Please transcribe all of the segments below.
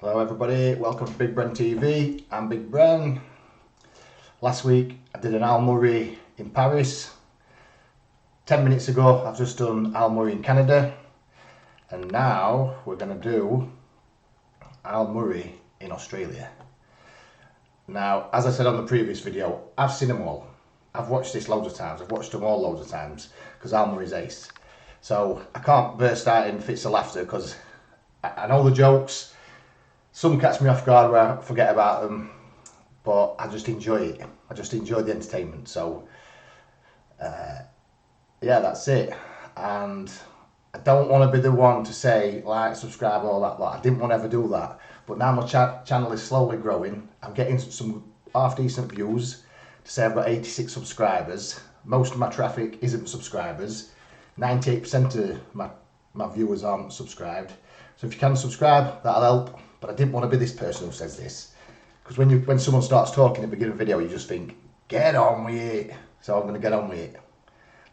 Hello everybody, welcome to Big Bren TV. I'm Big Bren. Last week I did an Al Murray in Paris. 10 minutes ago I've just done Al Murray in Canada. And now we're going to do Al Murray in Australia. Now, as I said on the previous video, I've seen them all. I've watched this loads of times. I've watched them all loads of times because Al Murray's ace. So I can't burst out in fits of laughter because I know the jokes. Some catch me off guard where I forget about them, but I just enjoy it. I just enjoy the entertainment. So yeah, that's it. And I don't want to be the one to say like, subscribe, all that lot. I didn't want to ever do that. But now my channel is slowly growing. I'm getting some half decent views. To say I've got 86 subscribers. Most of my traffic isn't subscribers. 98% of my viewers aren't subscribed. So if you can subscribe, that'll help. But I didn't want to be this person who says this. Because when someone starts talking at the beginning of a video, you just think, get on with it. So I'm going to get on with it.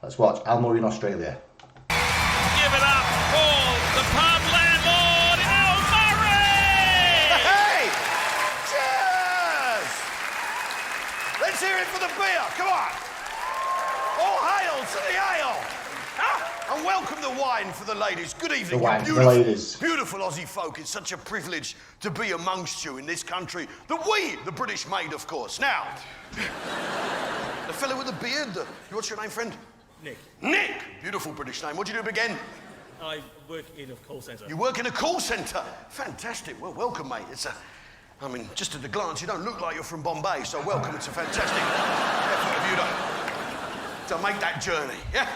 Let's watch Al Murray in Australia. Give it up for the pub landlord, Al Murray! Hey! Cheers! Let's hear it for the beer, come on! All hail to the ale! And welcome the wine for the ladies. Good evening, The wine you for the beautiful, ladies. beautiful Aussie folk. It's such a privilege to be amongst you in this country that we, the British, made, of course. Now, the fellow with the beard, what's your name, friend? Nick, Nick! Beautiful British name. What do you do again? I work in a call centre. You work in a call centre. Fantastic. Well, welcome, mate. I mean, just at a glance, you don't look like you're from Bombay, so welcome. It's a fantastic effort of you to make that journey, yeah?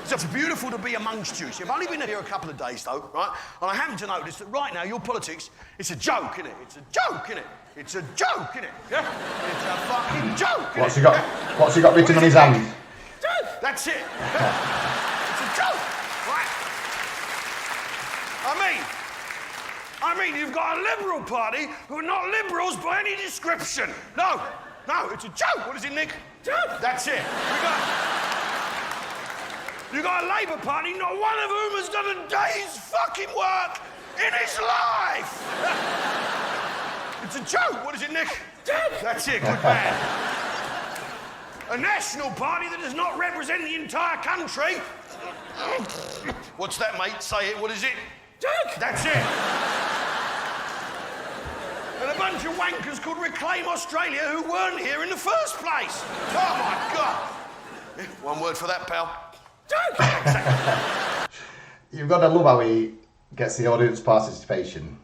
So it's beautiful to be amongst you. See, I've only been here a couple of days, though, right? And I happen to notice that right now, your politics, it's a joke, innit? It's a joke, innit? It's a joke, innit? Yeah? It's a fucking joke, innit? What's he got written on his hand? That's it. It's a joke, right? I mean, you've got a Liberal Party who are not liberals by any description. No, it's a joke. What is it, Nick? Joke. That's it. You got a Labour Party, not one of whom has done a day's fucking work in his life. It's a joke. What is it, Nick? Joke. That's it. Good man. A National Party that does not represent the entire country. What's that, mate? Say it. What is it? Joke. That's it. And a bunch of wankers called Reclaim Australia who weren't here in the first place. Oh, my God. One word for that, pal. Joke. Exactly. You've got to love how he gets the audience participation.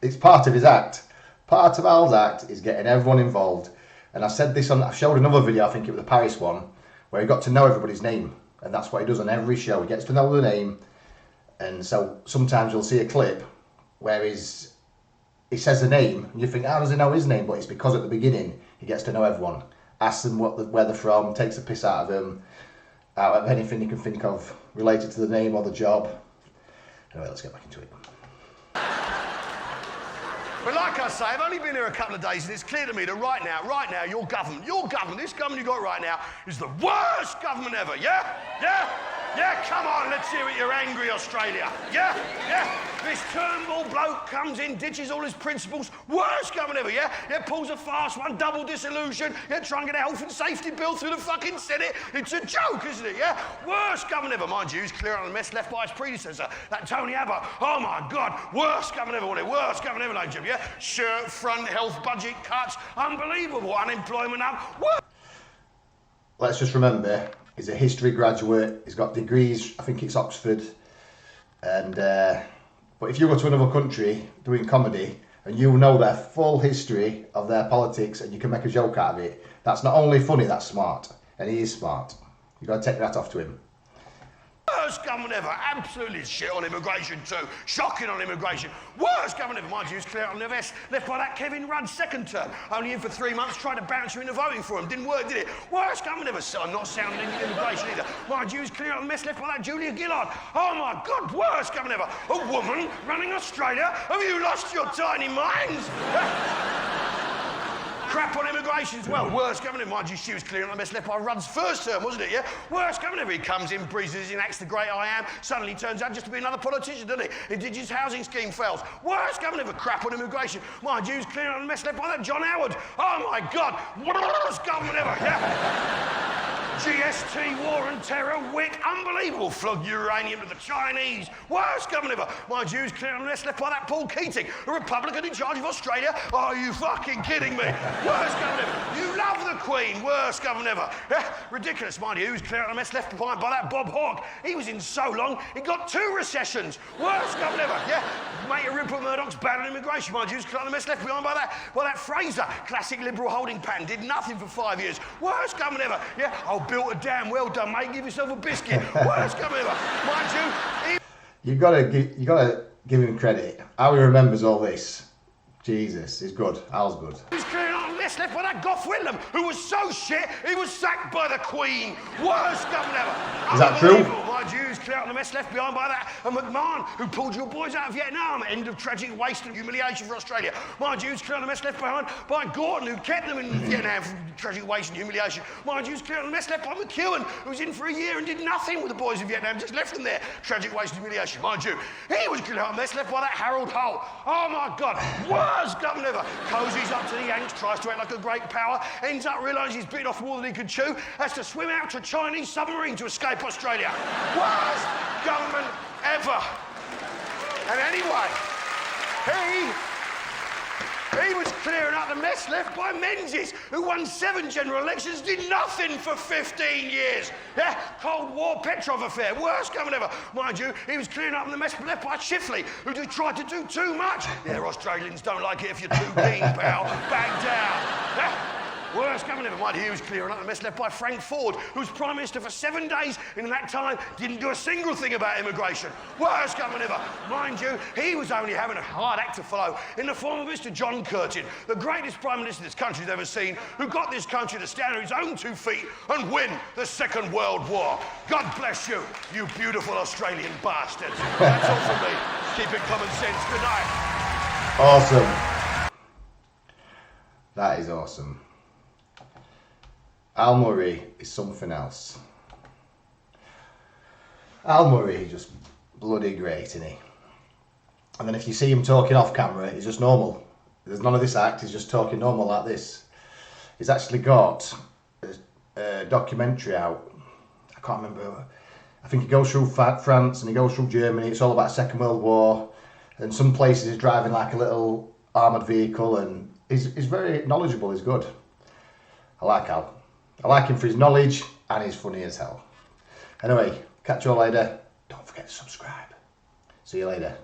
It's part of his act. Part of Al's act is getting everyone involved. And I said this I showed another video, I think it was the Paris one, where he got to know everybody's name. And that's what he does on every show. He gets to know the name. And so sometimes you'll see a clip where he says the name, and you think, how does he know his name? But it's because at the beginning, he gets to know everyone. Asks them where they're from, takes the piss out of them, out of anything you can think of related to the name or the job. Anyway, let's get back into it. But like I say, I've only been here a couple of days, and it's clear to me that right now, your government, this government you got right now is the worst government ever, yeah? Yeah? Yeah, come on, let's hear it, you're angry, Australia. Yeah? Yeah? This Turnbull bloke comes in, ditches all his principles, worst government ever, yeah? Yeah, pulls a fast one, double dissolution, yeah, try and get a health and safety bill through the fucking Senate. It's a joke, isn't it, yeah? Worst government ever, mind you, he's clear on the mess left by his predecessor, that Tony Abbott. Oh my God, worst government ever, wasn't it? Worst government ever, like Jim, yeah? Shirt, front, health budget cuts, unbelievable, unemployment up. What? Let's just remember, he's a history graduate, he's got degrees, I think it's Oxford, and but if you go to another country doing comedy and you know their full history of their politics and you can make a joke out of it, that's not only funny, that's smart, and he is smart. You've got to take that off to him. Worst government ever. Absolutely shit on immigration too. Shocking on immigration. Worst government ever. Mind you, he was clear on the vest left by that Kevin Rudd second term. Only in for 3 months, tried to bounce you into voting for him. Didn't work, did it? Worst government ever. So I'm not sounding immigration either. Mind you, he was clear on the mess left by that Julia Gillard. Oh my God, worst government ever. A woman running Australia? Have you lost your tiny minds? Crap on immigration as well. Worst government, mind you, she was clearing the mess left by Rudd's first term, wasn't it, yeah? Worst government. He comes in, breezes in, acts the great I am, suddenly turns out just to be another politician, doesn't he? Indigenous housing scheme fails. Worst government ever. Crap on immigration. Mind you, he was clearing the mess left by that John Howard. Oh my God. Worst government ever, yeah? GST, war and terror, wick, unbelievable. Flog uranium to the Chinese. Worst government ever. My Jews clearing the mess left by that Paul Keating, a Republican in charge of Australia. Are you fucking kidding me? Worst government ever. You love the Queen. Worst government ever. Yeah, ridiculous, mind you. Who's clearing the mess left behind by that Bob Hawke? He was in so long, he got 2 recessions. Worst government ever. Yeah, mate, Rupert Murdoch's bad on immigration. My Jews clearing the mess left behind by that Fraser. Classic liberal holding pattern. Did nothing for 5 years. Worst government ever. Yeah, built a dam. Well done, mate. Give yourself a biscuit. Worst government ever. Mind you, You gotta give him credit. How he remembers all this. Jesus, he's good. Al's good. He was clearing out the mess left by that Gough Whitlam, who was so shit, he was sacked by the Queen. Worst government ever. Is that true? My Jews clear out the mess left behind by that McMahon, who pulled your boys out of Vietnam. End of tragic waste and humiliation for Australia. My Jews clear out the mess left behind by Gorton, who kept them in Vietnam for tragic waste and humiliation. My Jews clear out the mess left by McEwen, who was in for a year and did nothing with the boys in Vietnam, just left them there. Tragic waste and humiliation. Mind you, he was clearing out the mess left by that Harold Holt. Oh my God, worst government ever. Cozies up to the Yanks, tries to act like a great power, ends up realising he's bitten off more than he could chew, has to swim out to a Chinese submarine to escape Australia. Worst government ever. And anyway, he was clearing out the mess left by Menzies, who won 7 general elections, did nothing for 15 years. Yeah, Cold War Petrov affair, worst government ever. Mind you, he was clearing up the mess left by Chifley, who tried to do too much. Yeah, Australians don't like it if you're too keen, pal. Back down. Yeah. Worst government ever. Mind you, he was clearing up the mess left by Frank Ford, who was Prime Minister for 7 days, and in that time didn't do a single thing about immigration. Worst government ever. Mind you, he was only having a hard act to follow in the form of Mr. John Curtin, the greatest Prime Minister this country's ever seen, who got this country to stand on its own 2 feet and win the Second World War. God bless you, you beautiful Australian bastards. That's all from me. Keep it common sense. Good night. Awesome. That is awesome. Al Murray is something else. Al Murray is just bloody great, isn't he? And then if you see him talking off camera, he's just normal. There's none of this act, he's just talking normal like this. He's actually got a documentary out. I can't remember. I think he goes through France and he goes through Germany. It's all about Second World War. And some places he's driving like a little armoured vehicle, and he's very knowledgeable, he's good. I like Al. I like him for his knowledge, and he's funny as hell. Anyway, catch you all later. Don't forget to subscribe. See you later.